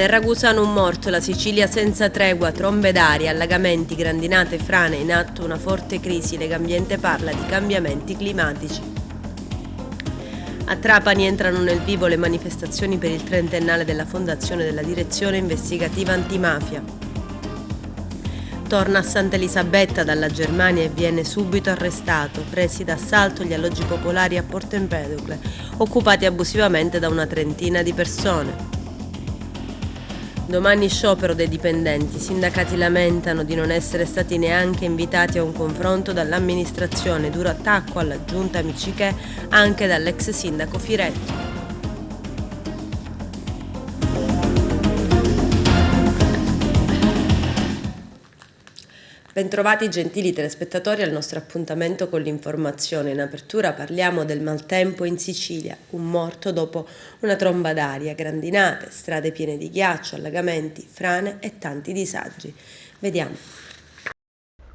Nel Ragusano un morto, la Sicilia senza tregua, trombe d'aria, allagamenti, grandinate, frane, in atto una forte crisi, Legambiente parla di cambiamenti climatici. A Trapani entrano nel vivo le manifestazioni per il trentennale della fondazione della Direzione Investigativa Antimafia. Torna a Sant'Elisabetta dalla Germania e viene subito arrestato, presi d'assalto gli alloggi popolari a Porto Empedocle, occupati abusivamente da una trentina di persone. Domani sciopero dei dipendenti, i sindacati lamentano di non essere stati neanche invitati a un confronto dall'amministrazione, duro attacco alla giunta Micichè anche dall'ex sindaco Firetti. Bentrovati gentili telespettatori al nostro appuntamento con l'informazione. In apertura parliamo del maltempo in Sicilia, un morto dopo una tromba d'aria, grandinate, strade piene di ghiaccio, allagamenti, frane e tanti disagi. Vediamo.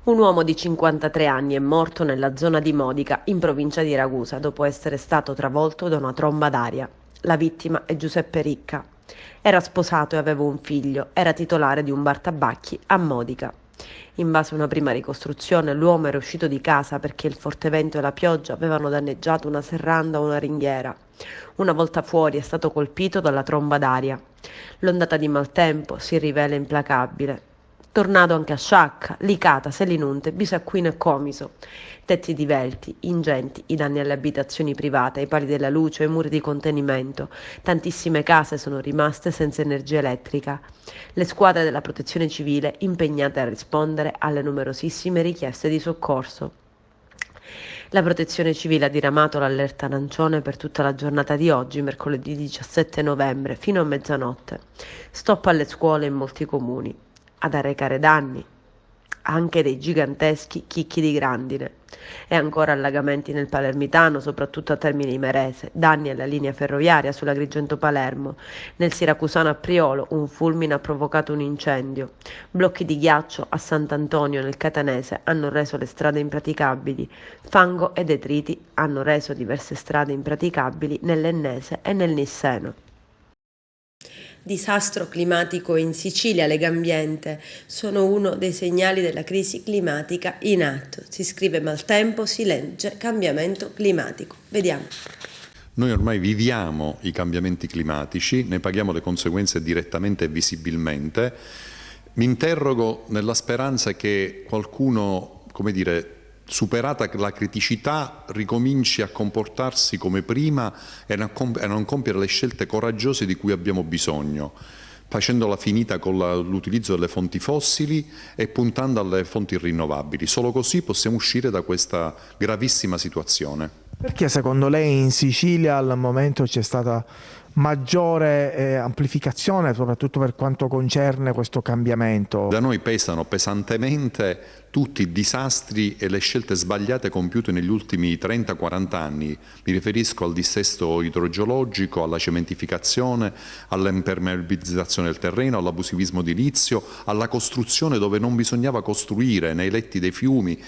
Un uomo di 53 anni è morto nella zona di Modica, in provincia di Ragusa, dopo essere stato travolto da una tromba d'aria. La vittima è Giuseppe Ricca. Era sposato e aveva un figlio, era titolare di un bar tabacchi a Modica. In base a una prima ricostruzione, l'uomo era uscito di casa perché il forte vento e la pioggia avevano danneggiato una serranda o una ringhiera. Una volta fuori è stato colpito dalla tromba d'aria. L'ondata di maltempo si rivela implacabile. Tornado anche a Sciacca, Licata, Selinunte, Bisacquino e Comiso. Tetti divelti, ingenti, i danni alle abitazioni private, ai pali della luce, ai muri di contenimento. Tantissime case sono rimaste senza energia elettrica. Le squadre della protezione civile impegnate a rispondere alle numerosissime richieste di soccorso. La protezione civile ha diramato l'allerta arancione per tutta la giornata di oggi, mercoledì 17 novembre, fino a mezzanotte. Stop alle scuole in molti comuni. Ad arrecare danni anche dei giganteschi chicchi di grandine e ancora allagamenti nel Palermitano, soprattutto a Termini Imerese, danni alla linea ferroviaria sulla Agrigento-Palermo. Nel Siracusano a Priolo un fulmine ha provocato un incendio. Blocchi di ghiaccio a Sant'Antonio nel Catanese hanno reso le strade impraticabili. Fango e detriti hanno reso diverse strade impraticabili nell'Ennese e nel Nisseno. Disastro climatico in Sicilia, Legambiente, sono uno dei segnali della crisi climatica in atto. Si scrive maltempo, si legge cambiamento climatico. Vediamo. Noi ormai viviamo i cambiamenti climatici, ne paghiamo le conseguenze direttamente e visibilmente. Mi interrogo nella speranza che qualcuno, superata la criticità, ricominci a comportarsi come prima e a non compiere le scelte coraggiose di cui abbiamo bisogno, facendola finita con l'utilizzo delle fonti fossili e puntando alle fonti rinnovabili. Solo così possiamo uscire da questa gravissima situazione. Perché secondo lei in Sicilia al momento c'è stata maggiore amplificazione, soprattutto per quanto concerne questo cambiamento? Da noi pesano pesantemente tutti i disastri e le scelte sbagliate compiute negli ultimi 30-40 anni. Mi riferisco al dissesto idrogeologico, alla cementificazione, all'impermeabilizzazione del terreno, all'abusivismo edilizio, alla costruzione dove non bisognava costruire, nei letti dei fiumi,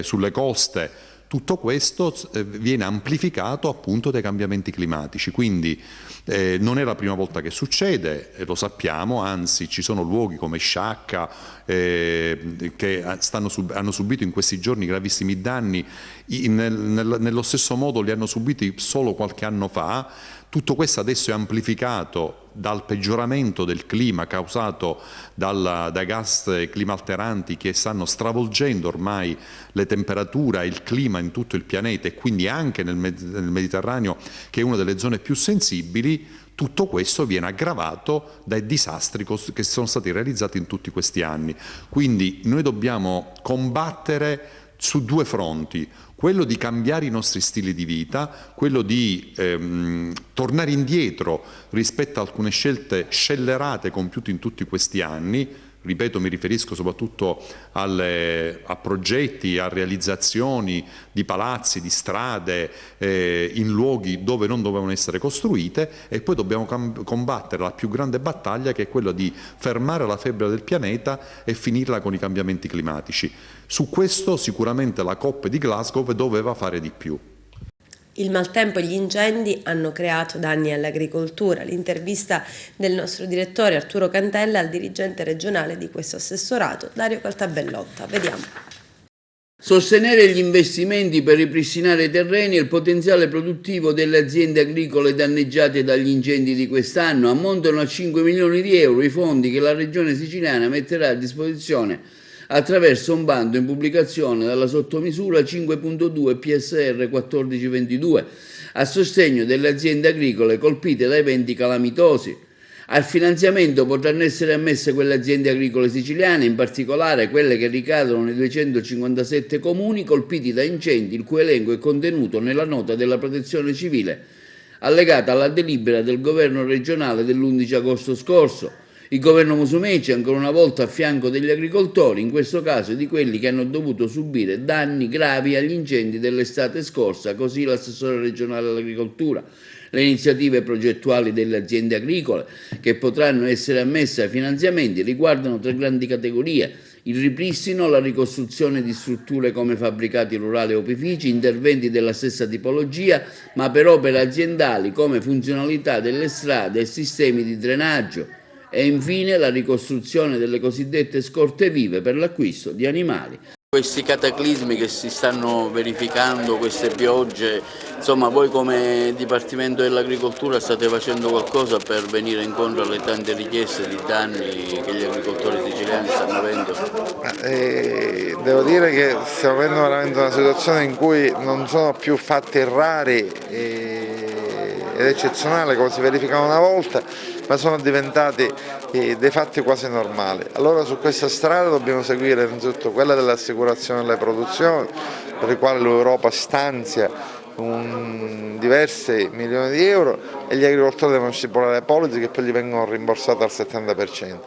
sulle coste. Tutto questo viene amplificato appunto dai cambiamenti climatici, quindi non è la prima volta che succede, lo sappiamo, anzi ci sono luoghi come Sciacca che hanno subito in questi giorni gravissimi danni, nello stesso modo li hanno subiti solo qualche anno fa. Tutto questo adesso è amplificato dal peggioramento del clima causato dai gas climalteranti che stanno stravolgendo ormai le temperature e il clima in tutto il pianeta e quindi anche nel Mediterraneo, che è una delle zone più sensibili. Tutto questo viene aggravato dai disastri che sono stati realizzati in tutti questi anni. Quindi noi dobbiamo combattere su due fronti: quello di cambiare i nostri stili di vita, quello di tornare indietro rispetto a alcune scelte scellerate compiute in tutti questi anni. Ripeto, mi riferisco soprattutto a progetti, a realizzazioni di palazzi, di strade in luoghi dove non dovevano essere costruite, e poi dobbiamo combattere la più grande battaglia, che è quella di fermare la febbre del pianeta e finirla con i cambiamenti climatici. Su questo sicuramente la COP di Glasgow doveva fare di più. Il maltempo e gli incendi hanno creato danni all'agricoltura. L'intervista del nostro direttore Arturo Cantella al dirigente regionale di questo assessorato, Dario Caltabellotta. Vediamo. Sostenere gli investimenti per ripristinare i terreni e il potenziale produttivo delle aziende agricole danneggiate dagli incendi di quest'anno ammontano a 5 milioni di euro i fondi che la Regione Siciliana metterà a disposizione attraverso un bando in pubblicazione dalla sottomisura 5.2 PSR 1422 a sostegno delle aziende agricole colpite da eventi calamitosi. Al finanziamento potranno essere ammesse quelle aziende agricole siciliane, in particolare quelle che ricadono nei 257 comuni colpiti da incendi, il cui elenco è contenuto nella nota della Protezione Civile, allegata alla delibera del Governo regionale dell'11 agosto scorso. Il governo Musumeci è ancora una volta a fianco degli agricoltori, in questo caso di quelli che hanno dovuto subire danni gravi agli incendi dell'estate scorsa, così l'assessore regionale all'agricoltura. Le iniziative progettuali delle aziende agricole che potranno essere ammesse ai finanziamenti riguardano 3 grandi categorie: il ripristino, la ricostruzione di strutture come fabbricati rurali o opifici, interventi della stessa tipologia, ma per opere aziendali come funzionalità delle strade e sistemi di drenaggio. E infine la ricostruzione delle cosiddette scorte vive per l'acquisto di animali. Questi cataclismi che si stanno verificando, queste piogge, insomma voi come Dipartimento dell'Agricoltura state facendo qualcosa per venire incontro alle tante richieste di danni che gli agricoltori siciliani stanno avendo? Devo dire che stiamo avendo veramente una situazione in cui non sono più fatti rari ed eccezionali come si verificava una volta, ma sono diventati dei fatti quasi normali. Allora su questa strada dobbiamo seguire innanzitutto quella dell'assicurazione delle produzioni, per le quali l'Europa stanzia diversi milioni di euro e gli agricoltori devono stipulare polizze che poi gli vengono rimborsate al 70%.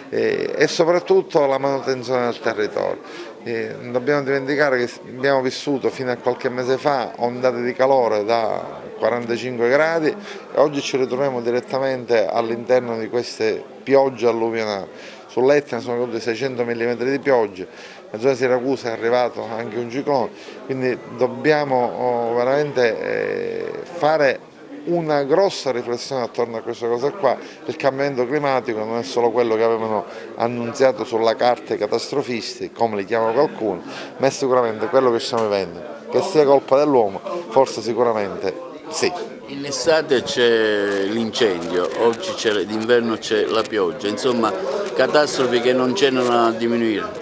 E soprattutto la manutenzione del territorio. Non dobbiamo dimenticare che abbiamo vissuto fino a qualche mese fa ondate di calore da 45 gradi e oggi ci ritroviamo direttamente all'interno di queste piogge alluvionali. Sull'Etna sono caduti 600 mm di pioggia, nella zona di Siracusa è arrivato anche un ciclone, quindi dobbiamo veramente fare una grossa riflessione attorno a questa cosa qua. Il cambiamento climatico non è solo quello che avevano annunziato sulla carta i catastrofisti, come li chiamano qualcuno, ma è sicuramente quello che stiamo vivendo. Che sia colpa dell'uomo, forse sicuramente sì. In estate c'è l'incendio, oggi d'inverno c'è la pioggia, insomma catastrofi che non cendono a diminuire.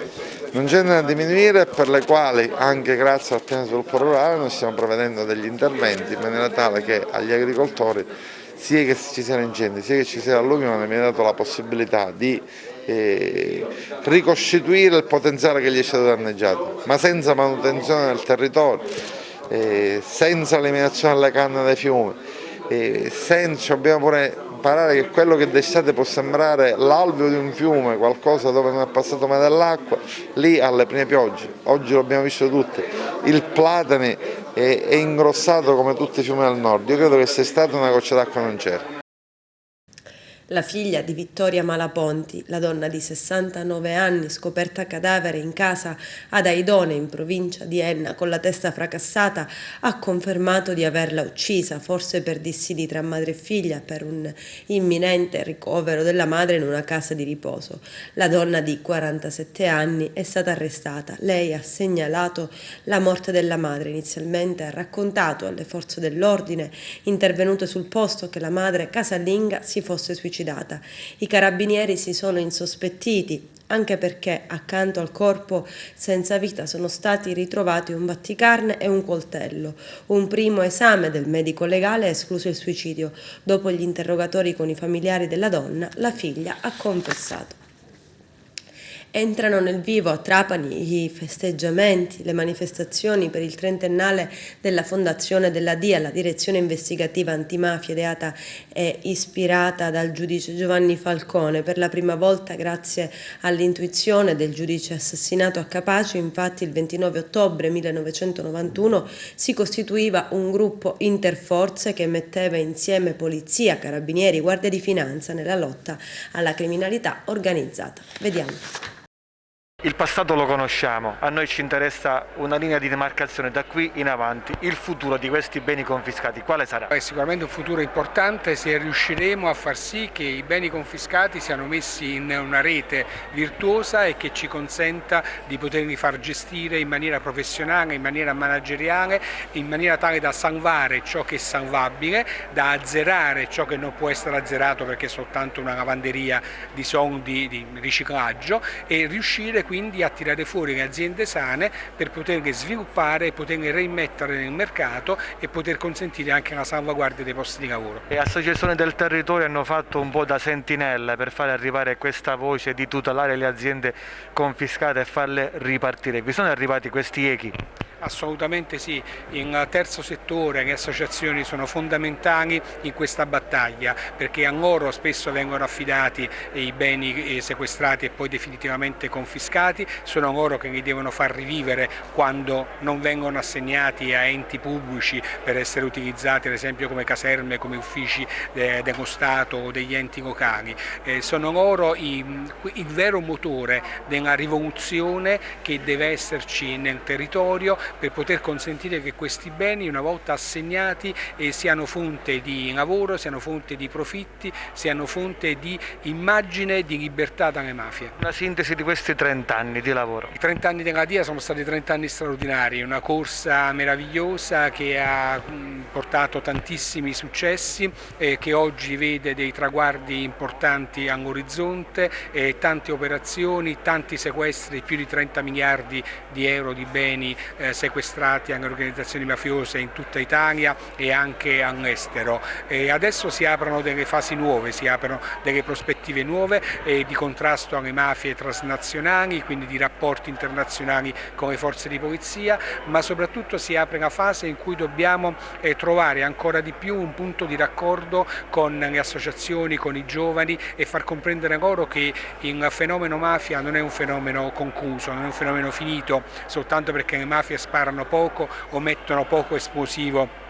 Non cendono a diminuire, per le quali anche grazie al piano di sviluppo rurale noi stiamo prevedendo degli interventi in maniera tale che agli agricoltori, sia che ci siano incendi sia che ci sia alluvione, viene dato la possibilità di ricostituire il potenziale che gli è stato danneggiato, ma senza manutenzione del territorio, senza eliminazione delle canne dai fiumi, dobbiamo pure imparare che quello che d'estate può sembrare l'alveo di un fiume, qualcosa dove non è passato mai dell'acqua, lì alle prime piogge, oggi lo abbiamo visto tutti, il Platani è ingrossato come tutti i fiumi del nord. Io credo che se è stata una goccia d'acqua non c'era. La figlia di Vittoria Malaponti, la donna di 69 anni scoperta cadavere in casa ad Aidone in provincia di Enna con la testa fracassata, ha confermato di averla uccisa, forse per dissidi tra madre e figlia per un imminente ricovero della madre in una casa di riposo. La donna di 47 anni è stata arrestata. Lei ha segnalato la morte della madre. Inizialmente ha raccontato alle forze dell'ordine intervenute sul posto che la madre casalinga si fosse suicidata. I carabinieri si sono insospettiti, anche perché accanto al corpo senza vita sono stati ritrovati un batticarne e un coltello. Un primo esame del medico legale ha escluso il suicidio. Dopo gli interrogatori con i familiari della donna, la figlia ha confessato. Entrano nel vivo a Trapani i festeggiamenti, le manifestazioni per il trentennale della fondazione della DIA, la direzione investigativa antimafia ideata e ispirata dal giudice Giovanni Falcone. Per la prima volta, grazie all'intuizione del giudice assassinato a Capaci, infatti il 29 ottobre 1991 si costituiva un gruppo interforze che metteva insieme polizia, carabinieri, guardia di finanza nella lotta alla criminalità organizzata. Vediamo. Il passato lo conosciamo, a noi ci interessa una linea di demarcazione da qui in avanti. Il futuro di questi beni confiscati quale sarà? È sicuramente un futuro importante se riusciremo a far sì che i beni confiscati siano messi in una rete virtuosa e che ci consenta di poterli far gestire in maniera professionale, in maniera manageriale, in maniera tale da salvare ciò che è salvabile, da azzerare ciò che non può essere azzerato perché è soltanto una lavanderia di soldi di riciclaggio, e riuscire quindi a tirare fuori le aziende sane per poterle sviluppare e poterle rimettere nel mercato e poter consentire anche la salvaguardia dei posti di lavoro. Le associazioni del territorio hanno fatto un po' da sentinelle per fare arrivare questa voce di tutelare le aziende confiscate e farle ripartire. Vi sono arrivati questi echi? Assolutamente sì, il terzo settore, le associazioni sono fondamentali in questa battaglia, perché a loro spesso vengono affidati i beni sequestrati e poi definitivamente confiscati, sono loro che li devono far rivivere quando non vengono assegnati a enti pubblici per essere utilizzati ad esempio come caserme, come uffici dello Stato o degli enti locali. Sono loro il vero motore della rivoluzione che deve esserci nel territorio, per poter consentire che questi beni, una volta assegnati, siano fonte di lavoro, siano fonte di profitti, siano fonte di immagine di libertà dalle mafie. Una sintesi di questi 30 anni di lavoro. I 30 anni della DIA sono stati 30 anni straordinari, una corsa meravigliosa che ha portato tantissimi successi, che oggi vede dei traguardi importanti all'orizzonte, tante operazioni, tanti sequestri, più di 30 miliardi di euro di beni sequestrati alle organizzazioni mafiose in tutta Italia e anche all'estero. Adesso si aprono delle fasi nuove, si aprono delle prospettive nuove di contrasto alle mafie transnazionali, quindi di rapporti internazionali con le forze di polizia, ma soprattutto si apre la fase in cui dobbiamo trovare ancora di più un punto di raccordo con le associazioni, con i giovani, e far comprendere loro che il fenomeno mafia non è un fenomeno concluso, non è un fenomeno finito soltanto perché le mafie sparano poco o mettono poco esplosivo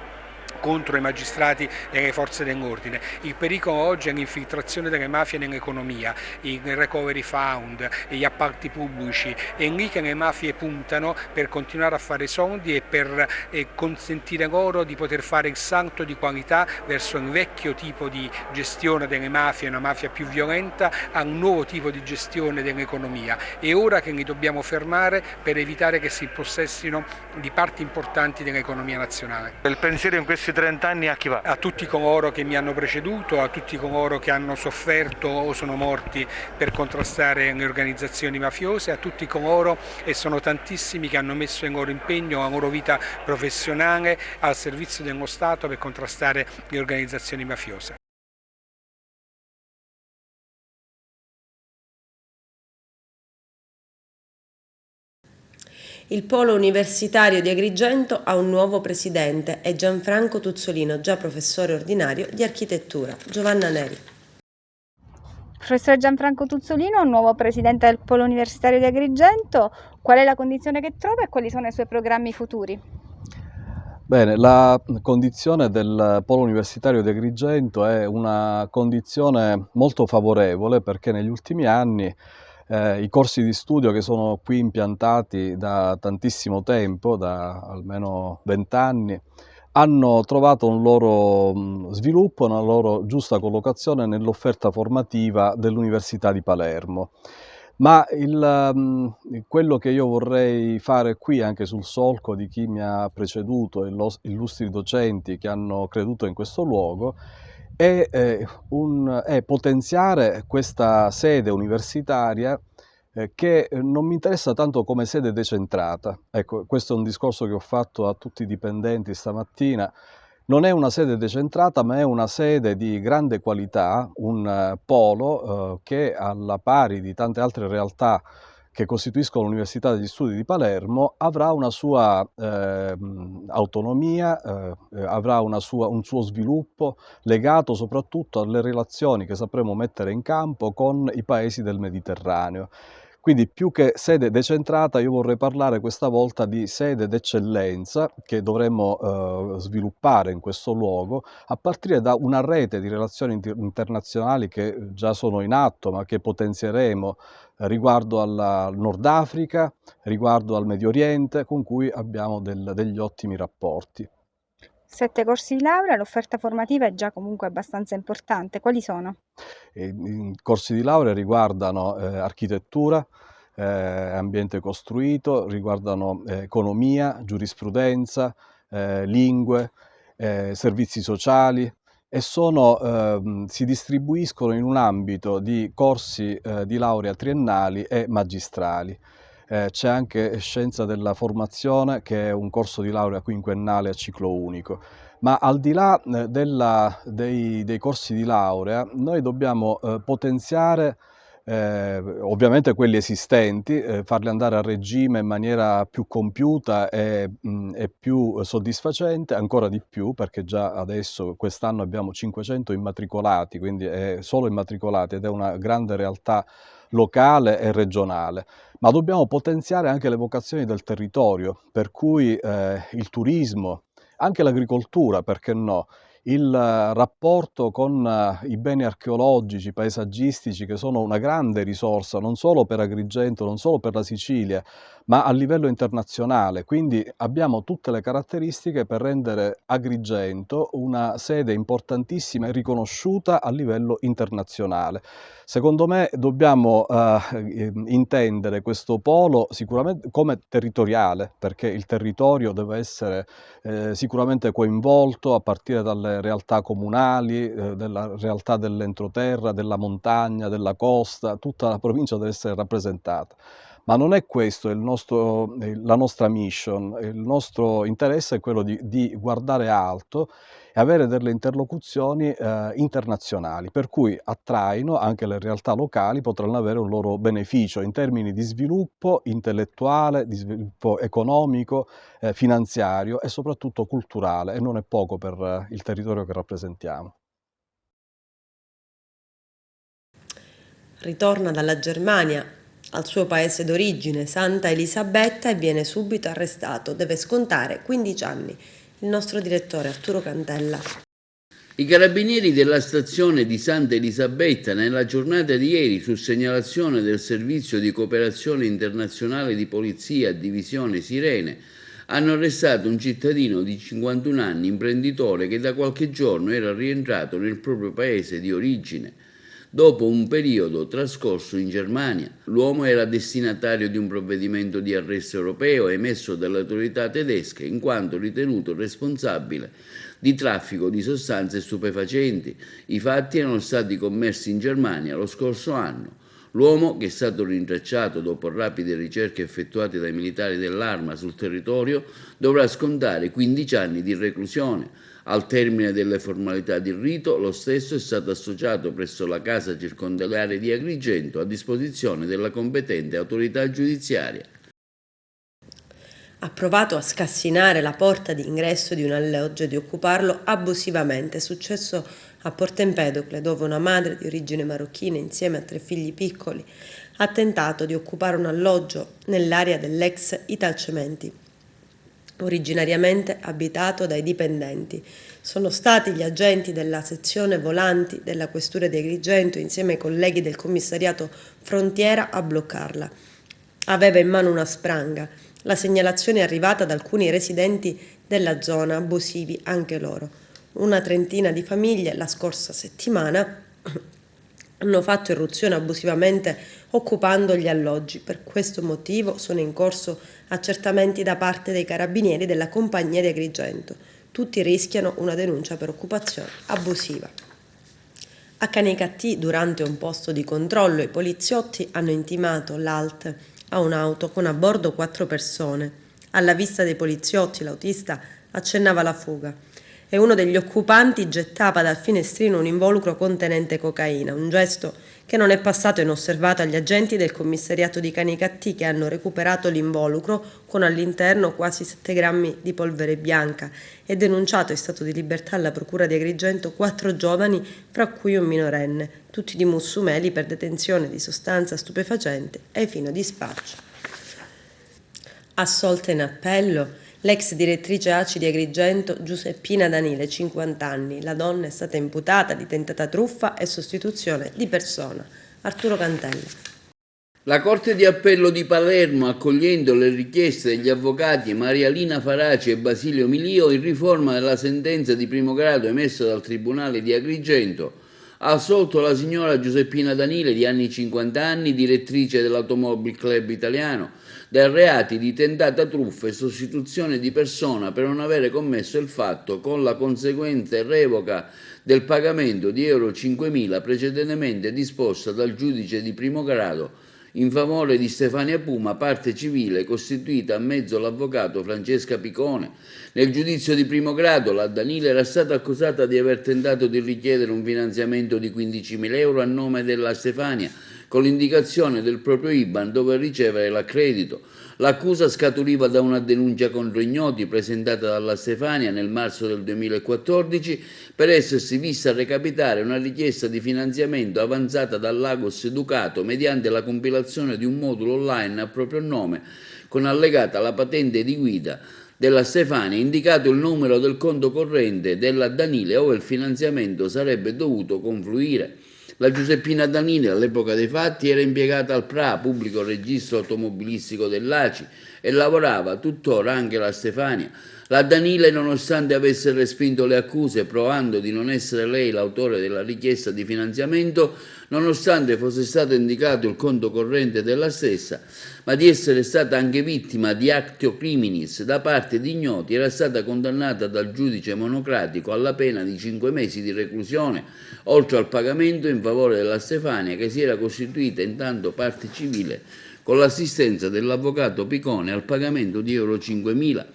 contro i magistrati e le forze dell'ordine. Il pericolo oggi è l'infiltrazione delle mafie nell'economia, il recovery fund, gli appalti pubblici, è lì che le mafie puntano per continuare a fare soldi e per consentire loro di poter fare il salto di qualità verso il vecchio tipo di gestione delle mafie, una mafia più violenta, a un nuovo tipo di gestione dell'economia. È ora che li dobbiamo fermare per evitare che si impossessino di parti importanti dell'economia nazionale. Il pensiero in questi 30 anni a chi va? A tutti coloro che mi hanno preceduto, a tutti coloro che hanno sofferto o sono morti per contrastare le organizzazioni mafiose, a tutti coloro, e sono tantissimi, che hanno messo il loro impegno, la loro vita professionale al servizio dello Stato per contrastare le organizzazioni mafiose. Il Polo Universitario di Agrigento ha un nuovo presidente, è Gianfranco Tuzzolino, già professore ordinario di architettura. Giovanna Neri. Professor Gianfranco Tuzzolino, nuovo presidente del Polo Universitario di Agrigento, qual è la condizione che trova e quali sono i suoi programmi futuri? Bene, la condizione del Polo Universitario di Agrigento è una condizione molto favorevole, perché negli ultimi anni i corsi di studio che sono qui impiantati da tantissimo tempo, da almeno 20 anni, hanno trovato un loro sviluppo, una loro giusta collocazione nell'offerta formativa dell'Università di Palermo. Ma quello che io vorrei fare qui, anche sul solco di chi mi ha preceduto, illustri docenti che hanno creduto in questo luogo, è potenziare questa sede universitaria che non mi interessa tanto come sede decentrata. Ecco, questo è un discorso che ho fatto a tutti i dipendenti stamattina. Non è una sede decentrata, ma è una sede di grande qualità, un polo che, alla pari di tante altre realtà che costituiscono l'Università degli Studi di Palermo, avrà una sua autonomia, avrà un suo sviluppo legato soprattutto alle relazioni che sapremo mettere in campo con i paesi del Mediterraneo. Quindi più che sede decentrata io vorrei parlare questa volta di sede d'eccellenza che dovremmo sviluppare in questo luogo a partire da una rete di relazioni internazionali che già sono in atto ma che potenzieremo riguardo al Nord Africa, riguardo al Medio Oriente, con cui abbiamo degli ottimi rapporti. 7 corsi di laurea, l'offerta formativa è già comunque abbastanza importante. Quali sono? I corsi di laurea riguardano architettura, ambiente costruito, riguardano economia, giurisprudenza, lingue, servizi sociali e si distribuiscono in un ambito di corsi di laurea triennali e magistrali. C'è anche scienza della formazione, che è un corso di laurea quinquennale a ciclo unico. Ma al di là dei corsi di laurea, noi dobbiamo potenziare ovviamente quelli esistenti, farli andare a regime in maniera più compiuta e più soddisfacente, ancora di più, perché già adesso quest'anno abbiamo 500 immatricolati, quindi solo immatricolati, ed è una grande realtà locale e regionale. Ma dobbiamo potenziare anche le vocazioni del territorio, per cui il turismo, anche l'agricoltura, perché no? Il rapporto con i beni archeologici, paesaggistici, che sono una grande risorsa non solo per Agrigento, non solo per la Sicilia, ma a livello internazionale. Quindi abbiamo tutte le caratteristiche per rendere Agrigento una sede importantissima e riconosciuta a livello internazionale. Secondo me dobbiamo intendere questo polo sicuramente come territoriale, perché il territorio deve essere sicuramente coinvolto a partire dalle realtà comunali, della realtà dell'entroterra, della montagna, della costa, tutta la provincia deve essere rappresentata. Ma non è questo la nostra mission. Il nostro interesse è quello di guardare alto e avere delle interlocuzioni internazionali, per cui a traino anche le realtà locali potranno avere un loro beneficio in termini di sviluppo intellettuale, di sviluppo economico, finanziario e soprattutto culturale, e non è poco per il territorio che rappresentiamo. Ritorna dalla Germania al suo paese d'origine, Santa Elisabetta, e viene subito arrestato. Deve scontare 15 anni. Il nostro direttore Arturo Cantella. I carabinieri della stazione di Santa Elisabetta, nella giornata di ieri, su segnalazione del Servizio di Cooperazione Internazionale di Polizia, Divisione Sirene, hanno arrestato un cittadino di 51 anni, imprenditore, che da qualche giorno era rientrato nel proprio paese di origine. Dopo un periodo trascorso in Germania, l'uomo era destinatario di un provvedimento di arresto europeo emesso dalle autorità tedesche in quanto ritenuto responsabile di traffico di sostanze stupefacenti. I fatti erano stati commessi in Germania lo scorso anno. L'uomo, che è stato rintracciato dopo rapide ricerche effettuate dai militari dell'Arma sul territorio, dovrà scontare 15 anni di reclusione. Al termine delle formalità di rito, lo stesso è stato associato presso la casa circondariale di Agrigento a disposizione della competente autorità giudiziaria. Ha provato a scassinare la porta d'ingresso di un alloggio e di occuparlo abusivamente. È successo a Porto Empedocle, dove una madre di origine marocchina insieme a 3 figli piccoli ha tentato di occupare un alloggio nell'area dell'ex Italcementi, originariamente abitato dai dipendenti. Sono stati gli agenti della sezione volanti della questura di Agrigento, insieme ai colleghi del commissariato Frontiera, a bloccarla. Aveva in mano una spranga. La segnalazione è arrivata da alcuni residenti della zona, abusivi anche loro. Una trentina di famiglie la scorsa settimana hanno fatto irruzione abusivamente occupando gli alloggi. Per questo motivo sono in corso accertamenti da parte dei carabinieri della compagnia di Agrigento. Tutti rischiano una denuncia per occupazione abusiva. A Canicattì, durante un posto di controllo, i poliziotti hanno intimato l'ALT a un'auto con a bordo 4 persone. Alla vista dei poliziotti, l'autista accennava la fuga e uno degli occupanti gettava dal finestrino un involucro contenente cocaina, un gesto che non è passato inosservato agli agenti del commissariato di Canicattì, che hanno recuperato l'involucro con all'interno quasi 7 grammi di polvere bianca e denunciato in stato di libertà alla procura di Agrigento 4 giovani, fra cui un minorenne, tutti di Mussumeli per detenzione di sostanza stupefacente ai fini di spaccio. Assolta in appello l'ex direttrice ACI di Agrigento Giuseppina Danile, 50 anni. La donna è stata imputata di tentata truffa e sostituzione di persona. Arturo Cantella. La Corte di Appello di Palermo, accogliendo le richieste degli avvocati Maria Lina Faraci e Basilio Milio, in riforma della sentenza di primo grado emessa dal Tribunale di Agrigento, ha assolto la signora Giuseppina Danile, di anni 50 anni, direttrice dell'Automobile Club Italiano, dai reati di tentata truffa e sostituzione di persona per non avere commesso il fatto, con la conseguente revoca del pagamento di euro 5.000 precedentemente disposta dal giudice di primo grado in favore di Stefania Puma, parte civile costituita a mezzo l'avvocato Francesca Picone. Nel giudizio di primo grado la Danile era stata accusata di aver tentato di richiedere un finanziamento di 15.000 euro a nome della Stefania, con l'indicazione del proprio IBAN dove ricevere l'accredito. L'accusa scaturiva da una denuncia contro ignoti presentata dalla Stefania nel marzo del 2014 per essersi vista recapitare una richiesta di finanziamento avanzata dal Lagos Educato mediante la compilazione di un modulo online a proprio nome con allegata la patente di guida della Stefania, indicato il numero del conto corrente della Danile ove il finanziamento sarebbe dovuto confluire. La Giuseppina Danile all'epoca dei fatti era impiegata al PRA, pubblico registro automobilistico dell'ACI, e lavorava tuttora anche la Stefania. La Danile, nonostante avesse respinto le accuse, provando di non essere lei l'autore della richiesta di finanziamento, nonostante fosse stato indicato il conto corrente della stessa, ma di essere stata anche vittima di actio criminis da parte di ignoti, era stata condannata dal giudice monocratico alla pena di 5 mesi di reclusione, oltre al pagamento in favore della Stefania, che si era costituita intanto parte civile con l'assistenza dell'avvocato Picone al pagamento di euro 5.000.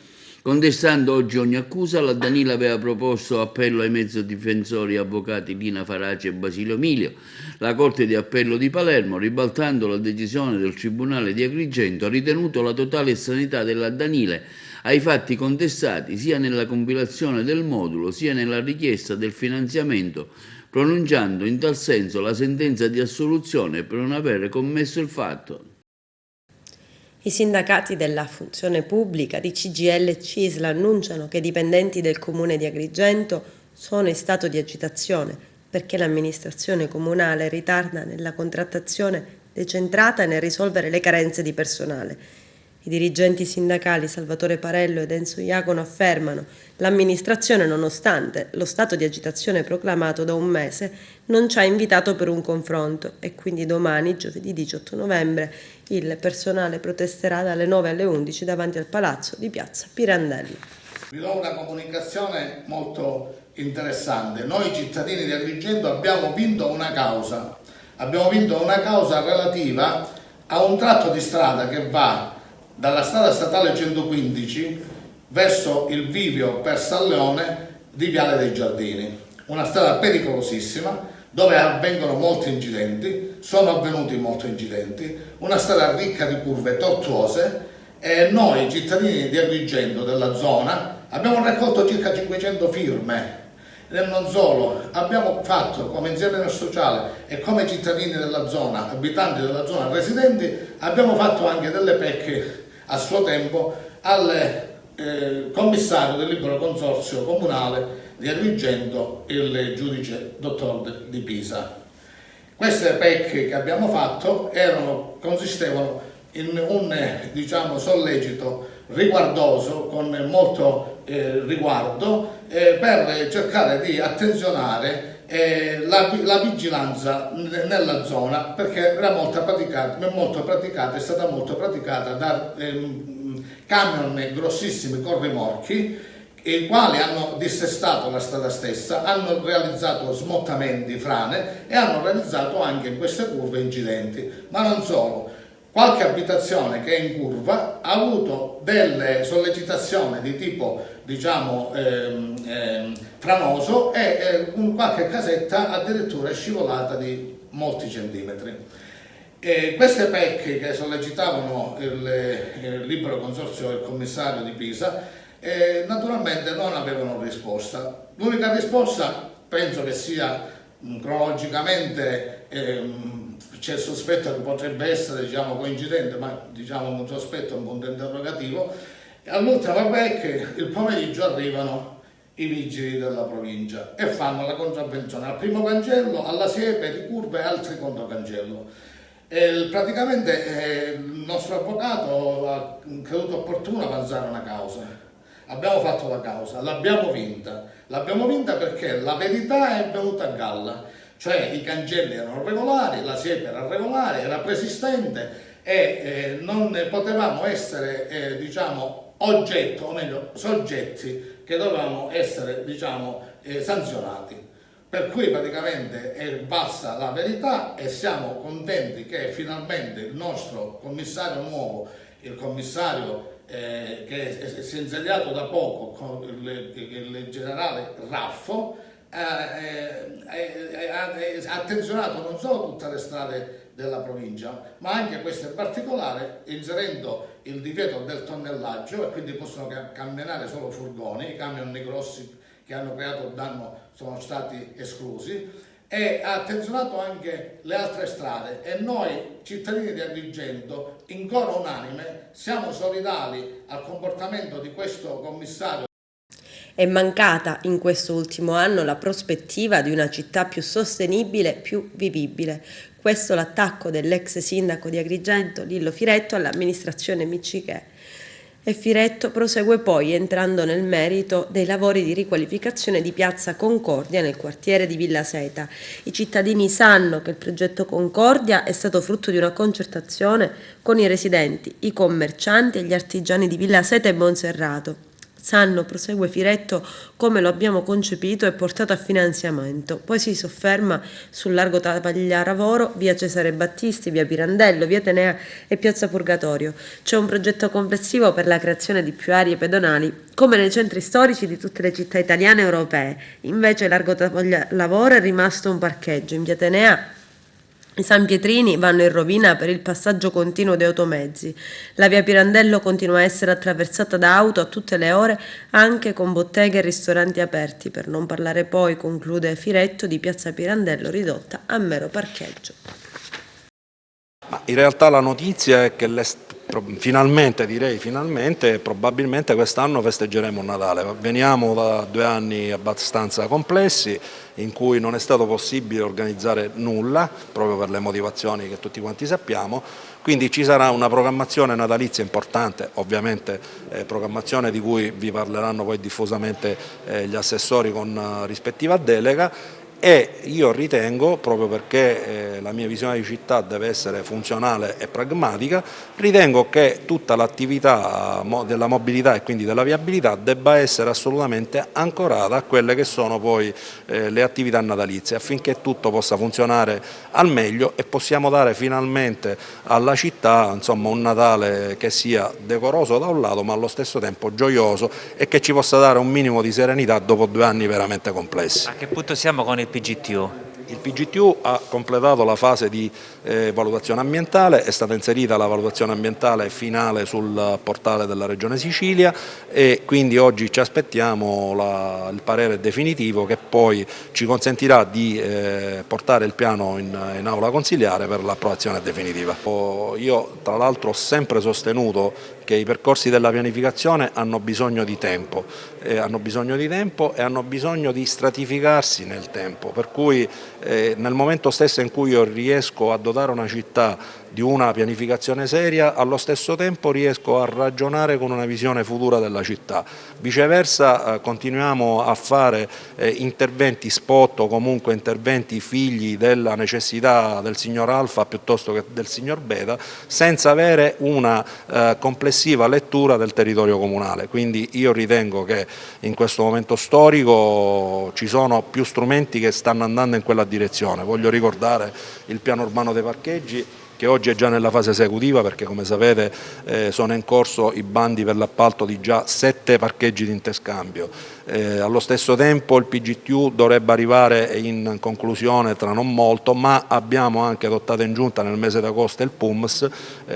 Contestando oggi ogni accusa, la Danile aveva proposto appello ai mezzo difensori avvocati Lina Faraci e Basilio Milio. La Corte di Appello di Palermo, ribaltando la decisione del Tribunale di Agrigento, ha ritenuto la totale estraneità della Danile ai fatti contestati sia nella compilazione del modulo sia nella richiesta del finanziamento, pronunciando in tal senso la sentenza di assoluzione per non aver commesso il fatto. I sindacati della funzione pubblica di CGIL e CISL annunciano che i dipendenti del comune di Agrigento sono in stato di agitazione perché l'amministrazione comunale ritarda nella contrattazione decentrata e nel risolvere le carenze di personale. I dirigenti sindacali Salvatore Parello ed Enzo Iacono affermano l'amministrazione, nonostante lo stato di agitazione proclamato da un mese, non ci ha invitato per un confronto e quindi domani, giovedì 18 novembre, il personale protesterà dalle 9 alle 11 davanti al palazzo di Piazza Pirandello. Vi do una comunicazione molto interessante. Noi cittadini di Agrigento abbiamo vinto una causa. Abbiamo vinto una causa relativa a un tratto di strada che va dalla strada statale 115 verso il bivio per San Leone di Viale dei Giardini. Una strada pericolosissima dove avvengono molti incidenti, sono avvenuti molti incidenti, una strada ricca di curve tortuose e noi cittadini di Agrigento della zona abbiamo raccolto circa 500 firme. E non solo, abbiamo fatto come insieme sociale e come cittadini della zona, abitanti della zona residenti, abbiamo fatto anche delle pecche a suo tempo al commissario del libero consorzio comunale di Agrigento, il giudice dottor Di Pisa. Queste pecche che abbiamo fatto consistevano in un sollecito riguardoso, con molto riguardo, per cercare di attenzionare la vigilanza nella zona, perché era è stata molto praticata da camion grossissimi con rimorchi, i quali hanno dissestato la strada stessa, hanno realizzato smottamenti, frane e hanno realizzato anche in queste curve incidenti. Ma non solo, qualche abitazione che è in curva ha avuto delle sollecitazioni di tipo franoso e qualche casetta addirittura è scivolata di molti centimetri. Queste pecche che sollecitavano il libero consorzio del commissario di Pisa naturalmente non avevano risposta. L'unica risposta penso che sia cronologicamente, c'è il sospetto che potrebbe essere coincidente, ma un sospetto, un punto interrogativo. All'ultima pecche il pomeriggio arrivano i vigili della provincia e fanno la contravvenzione al primo cancello, alla siepe di curva e altri controcancello. Praticamente il nostro avvocato ha creduto opportuno avanzare una causa. Abbiamo fatto la causa, l'abbiamo vinta perché la verità è venuta a galla, cioè i cancelli erano regolari, la siepe era regolare, era preesistente e non potevamo essere oggetto, o meglio soggetti che dovevano essere sanzionati. Per cui praticamente è valsa la verità e siamo contenti che finalmente il nostro commissario nuovo, il commissario che si è insediato da poco, il generale Raffo, ha attenzionato non solo tutte le strade della provincia, ma anche queste in particolare, inserendo il divieto del tonnellaggio e quindi possono camminare solo furgoni, i camion grossi che hanno creato danno sono stati esclusi, e ha attenzionato anche le altre strade e noi cittadini di Agrigento in coro unanime siamo solidali al comportamento di questo commissario. È mancata in questo ultimo anno la prospettiva di una città più sostenibile, più vivibile. Questo l'attacco dell'ex sindaco di Agrigento, Lillo Firetto, all'amministrazione Miccichè. E Firetto prosegue poi entrando nel merito dei lavori di riqualificazione di Piazza Concordia nel quartiere di Villa Seta. I cittadini sanno che il progetto Concordia è stato frutto di una concertazione con i residenti, i commercianti e gli artigiani di Villa Seta e Monserrato. Sanno, prosegue Firetto, come lo abbiamo concepito e portato a finanziamento. Poi si sofferma sul largo Tagliaravoro, via Cesare Battisti, via Pirandello, via Tenea e piazza Purgatorio. C'è un progetto complessivo per la creazione di più aree pedonali, come nei centri storici di tutte le città italiane e europee. Invece largo Tagliaravoro è rimasto un parcheggio. In via Tenea i San Pietrini vanno in rovina per il passaggio continuo di automezzi. La via Pirandello continua a essere attraversata da auto a tutte le ore, anche con botteghe e ristoranti aperti, per non parlare poi, conclude Firetto, di piazza Pirandello ridotta a mero parcheggio. Ma in realtà la notizia è che finalmente, probabilmente quest'anno festeggeremo il Natale. Veniamo da 2 anni abbastanza complessi in cui non è stato possibile organizzare nulla, proprio per le motivazioni che tutti quanti sappiamo, quindi ci sarà una programmazione natalizia importante, ovviamente programmazione di cui vi parleranno poi diffusamente gli assessori con rispettiva delega. E io ritengo, proprio perché la mia visione di città deve essere funzionale e pragmatica, ritengo che tutta l'attività della mobilità e quindi della viabilità debba essere assolutamente ancorata a quelle che sono poi le attività natalizie, affinché tutto possa funzionare al meglio e possiamo dare finalmente alla città un Natale che sia decoroso da un lato, ma allo stesso tempo gioioso e che ci possa dare un minimo di serenità dopo 2 anni veramente complessi. A che punto siamo con il PGTU? Il PGTU ha completato la fase di valutazione ambientale, è stata inserita la valutazione ambientale finale sul portale della Regione Sicilia e quindi oggi ci aspettiamo il parere definitivo che poi ci consentirà di portare il piano in aula consiliare per l'approvazione definitiva. Io tra l'altro ho sempre sostenuto che i percorsi della pianificazione hanno bisogno di tempo e hanno bisogno di stratificarsi nel tempo, per cui nel momento stesso in cui io riesco a dotare una città di una pianificazione seria, allo stesso tempo riesco a ragionare con una visione futura della città. Viceversa continuiamo a fare interventi spot o comunque interventi figli della necessità del signor Alfa piuttosto che del signor Beta, senza avere una complessiva lettura del territorio comunale. Quindi io ritengo che in questo momento storico ci sono più strumenti che stanno andando in quella direzione. Voglio ricordare il piano urbano dei parcheggi, che oggi è già nella fase esecutiva, perché come sapete sono in corso i bandi per l'appalto di già 7 parcheggi di interscambio. Allo stesso tempo il PGTU dovrebbe arrivare in conclusione tra non molto, ma abbiamo anche adottato in giunta nel mese d'agosto il PUMS,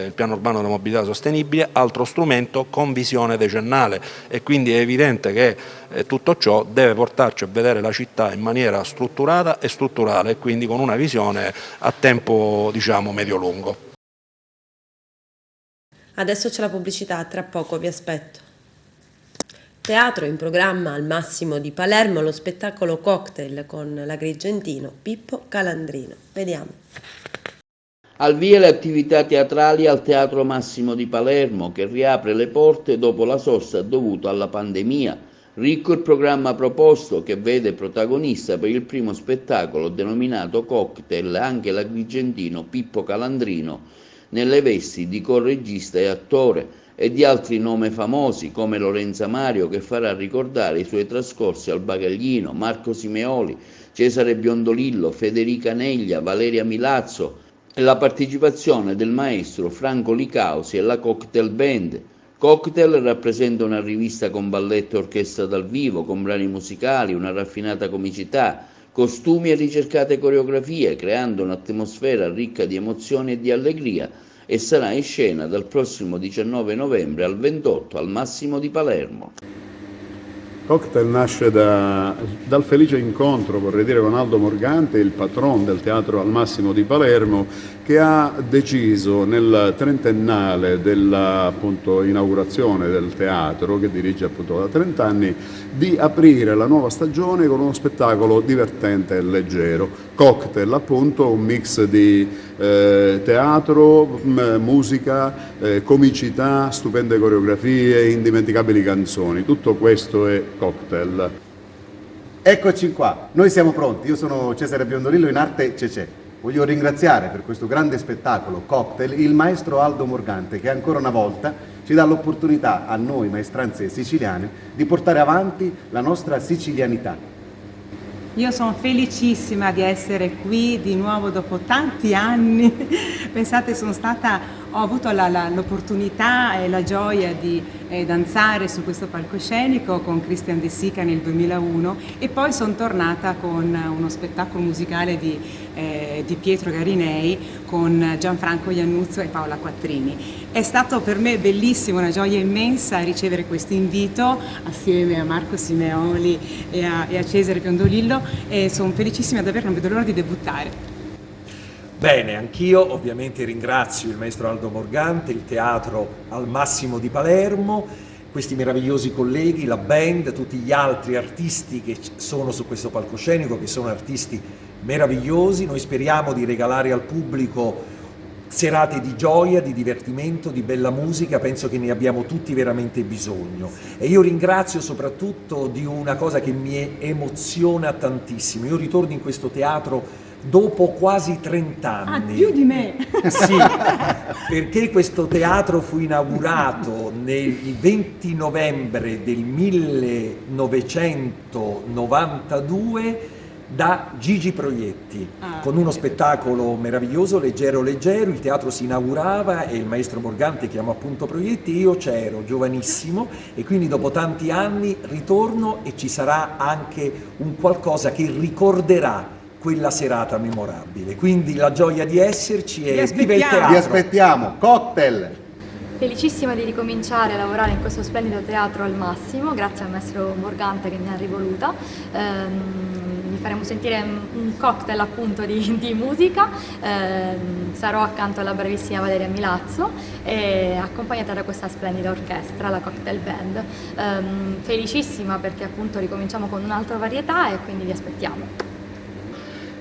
il Piano Urbano della Mobilità Sostenibile, altro strumento con visione decennale, e quindi è evidente che tutto ciò deve portarci a vedere la città in maniera strutturata e strutturale, e quindi con una visione a tempo, diciamo, medio-lungo. Adesso c'è la pubblicità, tra poco vi aspetto. Teatro in programma al Massimo di Palermo lo spettacolo Cocktail con l'agrigentino Pippo Calandrino. Vediamo. Al via le attività teatrali al Teatro Massimo di Palermo, che riapre le porte dopo la sosta dovuta alla pandemia. Ricco il programma proposto, che vede protagonista per il primo spettacolo denominato Cocktail anche l'agrigentino Pippo Calandrino, nelle vesti di corregista e attore, e di altri nomi famosi come Lorenza Mario, che farà ricordare i suoi trascorsi al Bagaglino, Marco Simeoli, Cesare Biondolillo, Federica Neglia, Valeria Milazzo, e la partecipazione del maestro Franco Licausi e la Cocktail Band. Cocktail rappresenta una rivista con balletto e orchestra dal vivo, con brani musicali, una raffinata comicità, costumi e ricercate coreografie, creando un'atmosfera ricca di emozioni e di allegria, e sarà in scena dal prossimo 19 novembre al 28 al Massimo di Palermo. Cocktail nasce dal felice incontro, vorrei dire, con Aldo Morgante, il patron del Teatro al Massimo di Palermo, che ha deciso nel trentennale della appunto inaugurazione del teatro, che dirige appunto da 30 anni, di aprire la nuova stagione con uno spettacolo divertente e leggero. Cocktail, appunto, un mix di teatro, musica, comicità, stupende coreografie, indimenticabili canzoni. Tutto questo è Cocktail. Eccoci qua, noi siamo pronti. Io sono Cesare Biondolillo, in arte Cecè. Voglio ringraziare per questo grande spettacolo Cocktail il maestro Aldo Morgante, che ancora una volta ci dà l'opportunità a noi maestranze siciliane di portare avanti la nostra sicilianità. Io sono felicissima di essere qui di nuovo dopo tanti anni. Pensate, ho avuto l'opportunità e la gioia di danzare su questo palcoscenico con Christian De Sica nel 2001, e poi sono tornata con uno spettacolo musicale di Pietro Garinei con Gianfranco Iannuzzo e Paola Quattrini. È stato per me bellissimo, una gioia immensa ricevere questo invito assieme a Marco Simeoli e a Cesare Biondolillo, e sono felicissima davvero, non vedo l'ora di debuttare. Bene, anch'io ovviamente ringrazio il maestro Aldo Morgante, il Teatro al Massimo di Palermo, questi meravigliosi colleghi, la band, tutti gli altri artisti che sono su questo palcoscenico, che sono artisti meravigliosi. Noi speriamo di regalare al pubblico serate di gioia, di divertimento, di bella musica. Penso che ne abbiamo tutti veramente bisogno, e io ringrazio soprattutto di una cosa che mi emoziona tantissimo. Io ritorno in questo teatro dopo quasi 30 anni. Ah, più di me! Sì, perché questo teatro fu inaugurato il 20 novembre del 1992 da Gigi Proietti, con uno spettacolo meraviglioso, leggero leggero. Il teatro si inaugurava e il maestro Morgante chiamò appunto Proietti, io c'ero giovanissimo, e quindi dopo tanti anni ritorno, e ci sarà anche un qualcosa che ricorderà quella serata memorabile. Quindi la gioia di esserci, e viva il teatro! Vi aspettiamo, Cocktail! Felicissima di ricominciare a lavorare in questo splendido teatro al Massimo, grazie al maestro Morgante che mi ha rivoluta. Vi faremo sentire un cocktail appunto di musica, sarò accanto alla bravissima Valeria Milazzo, accompagnata da questa splendida orchestra, la Cocktail Band. Felicissima perché appunto ricominciamo con un'altra varietà, e quindi vi aspettiamo.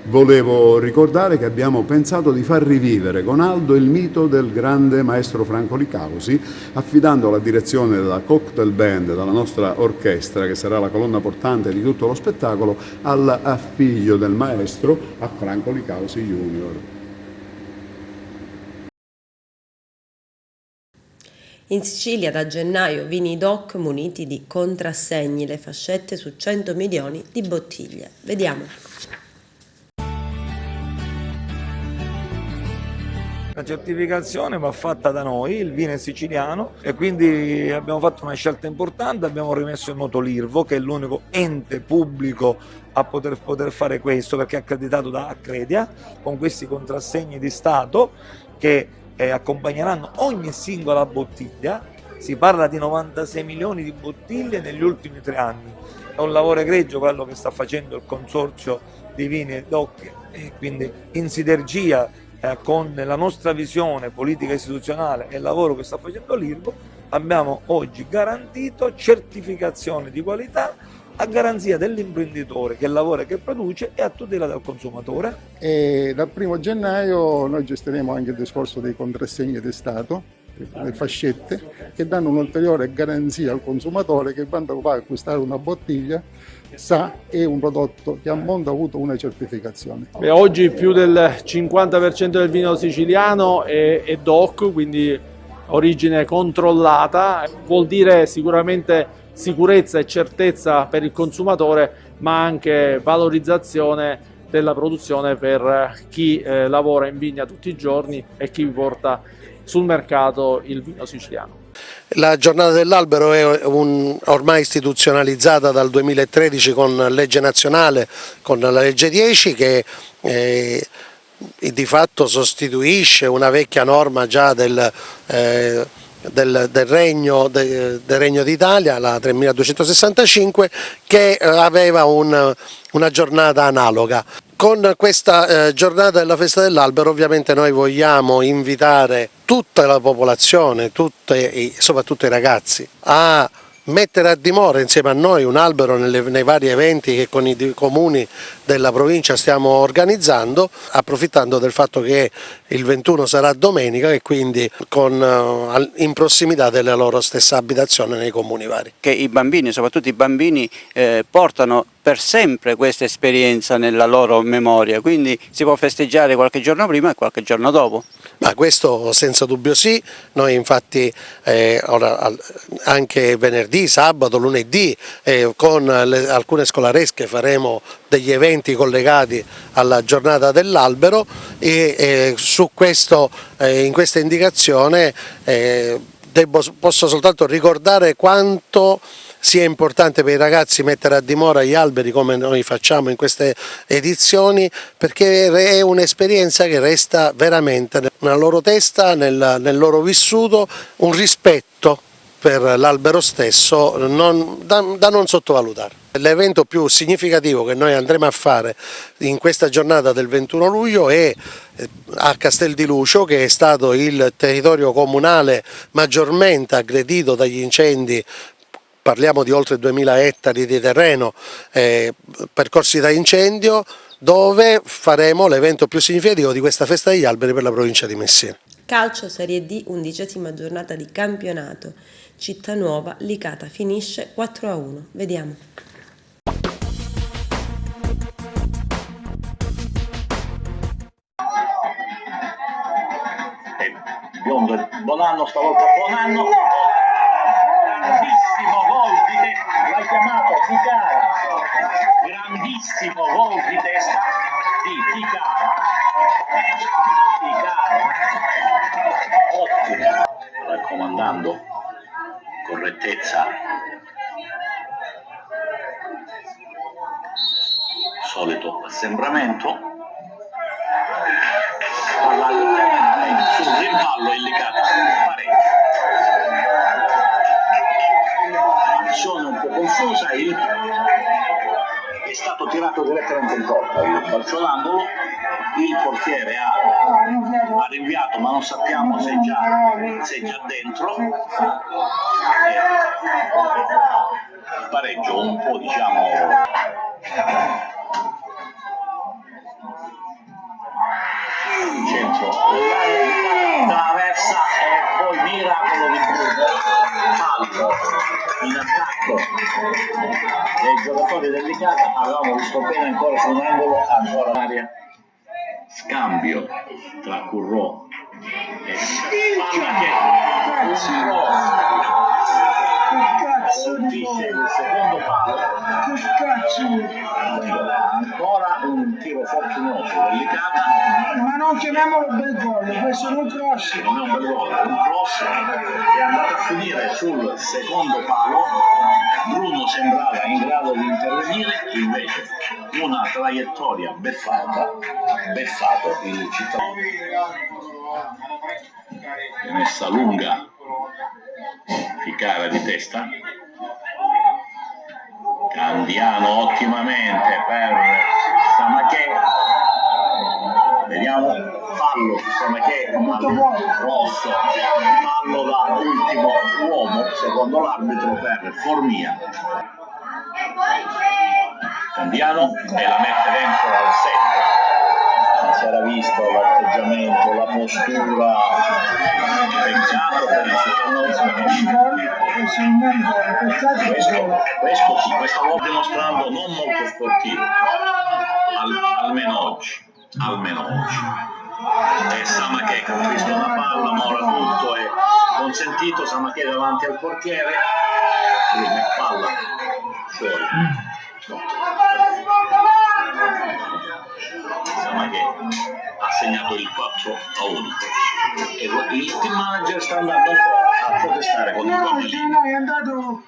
Volevo ricordare che abbiamo pensato di far rivivere con Aldo il mito del grande maestro Franco Licausi, affidando la direzione della Cocktail Band, dalla nostra orchestra, che sarà la colonna portante di tutto lo spettacolo, al figlio del maestro, a Franco Licausi Junior. In Sicilia da gennaio vini DOC muniti di contrassegni, le fascette su 100 milioni di bottiglie. Vediamo. La certificazione va fatta da noi, il vino è siciliano, e quindi abbiamo fatto una scelta importante, abbiamo rimesso in moto l'IRVO, che è l'unico ente pubblico a poter fare questo, perché è accreditato da Accredia, con questi contrassegni di Stato che accompagneranno ogni singola bottiglia. Si parla di 96 milioni di bottiglie negli ultimi 3 anni. È un lavoro egregio quello che sta facendo il Consorzio di Vini e DOC, e quindi in sinergia con la nostra visione politica istituzionale e il lavoro che sta facendo l'IRVO, abbiamo oggi garantito certificazione di qualità a garanzia dell'imprenditore che lavora e che produce e a tutela del consumatore. E dal 1° gennaio noi gestiremo anche il discorso dei contrassegni di Stato, le fascette, che danno un'ulteriore garanzia al consumatore che quando va a acquistare una bottiglia sa che è un prodotto che a monte ha avuto una certificazione. Oggi più del 50% del vino siciliano è DOC, quindi origine controllata, vuol dire sicuramente sicurezza e certezza per il consumatore, ma anche valorizzazione della produzione per chi lavora in vigna tutti i giorni e chi porta sul mercato il vino siciliano. La giornata dell'albero è ormai istituzionalizzata dal 2013 con legge nazionale, con la legge 10, che di fatto sostituisce una vecchia norma già del Regno d'Italia, la 3265, che aveva una giornata analoga. Con questa giornata della festa dell'albero ovviamente noi vogliamo invitare tutta la popolazione, soprattutto i ragazzi, a mettere a dimora insieme a noi un albero nei vari eventi che con i comuni della provincia stiamo organizzando, approfittando del fatto che il 21 sarà domenica e quindi in prossimità della loro stessa abitazione nei comuni vari. Che i bambini, soprattutto i bambini, portano per sempre questa esperienza nella loro memoria, quindi si può festeggiare qualche giorno prima e qualche giorno dopo. Ma questo senza dubbio sì, noi infatti anche venerdì, sabato, lunedì con alcune scolaresche faremo degli eventi collegati alla giornata dell'albero e su questo, in questa indicazione posso soltanto ricordare quanto sia importante per i ragazzi mettere a dimora gli alberi come noi facciamo in queste edizioni, perché è un'esperienza che resta veramente nella loro testa, nel loro vissuto, un rispetto per l'albero stesso da non sottovalutare. L'evento più significativo che noi andremo a fare in questa giornata del 21 luglio è a Castel di Lucio, che è stato il territorio comunale maggiormente aggredito dagli incendi. Parliamo di oltre 2000 ettari di terreno percorsi da incendio, dove faremo l'evento più significativo di questa festa degli alberi per la provincia di Messina. Calcio Serie D, 11ª giornata di campionato. Cittanuova, Licata finisce 4-1. Vediamo. Biondo, buon anno stavolta, buon anno. Grandissimo gol di testa, l'ha chiamato Ficara, grandissimo gol di testa di Ficara, ottimo, raccomandando correttezza, solito assembramento, sul rimpallo indicata, pareggio. Azione un po' confusa, è stato tirato direttamente in porta il calcio d'angolo, il portiere ha rinviato ma non sappiamo se è già dentro, il pareggio un po' diciamo centro, traversa e poi miracolo di fallo in attacco dei giocatori del Licata. Avevamo visto bene ancora su un angolo, ancora l'aria, scambio tra Currò e palla che colpisce il secondo palo. ancora un tiro fortunoso dell'Icata, ma non chiamiamolo bel gol, questo è un cross. non è un bel gol, è un cross che è andato a finire sul secondo palo. Bruno sembrava in grado di intervenire, invece una traiettoria beffato il cittadino. È messa lunga, Ficara di testa, Candiano ottimamente per Samaché, vediamo, fallo su Samaché, rosso, fallo da ultimo uomo secondo l'arbitro per Formia. Candiano e la mette dentro al 7. Si era visto l'atteggiamento, la postura, peccato per il questa volta dimostrando non molto sportivo, almeno oggi. E Samaché conquista una palla, ma ora tutto è consentito, Samaché davanti al portiere, palla fuori. Samaché ha segnato il 4-1 e il team manager sta andando a protestare con il cornellino.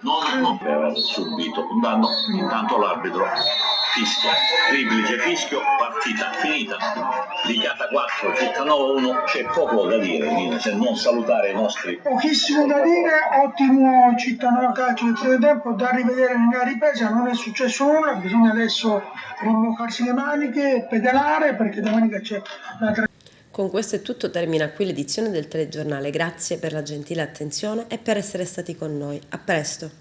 Non per subito un danno, intanto l'arbitro fischia, triplice fischio, partita finita, Licata 4, Cittanova 1, c'è poco da dire se non salutare i nostri. Pochissimo da dire, ottimo Cittanova calcio del primo tempo, da rivedere nella ripresa, non è successo nulla, bisogna adesso rimboccarsi le maniche e pedalare perché domenica c'è la Con questo è tutto, termina qui l'edizione del telegiornale, grazie per la gentile attenzione e per essere stati con noi, a presto!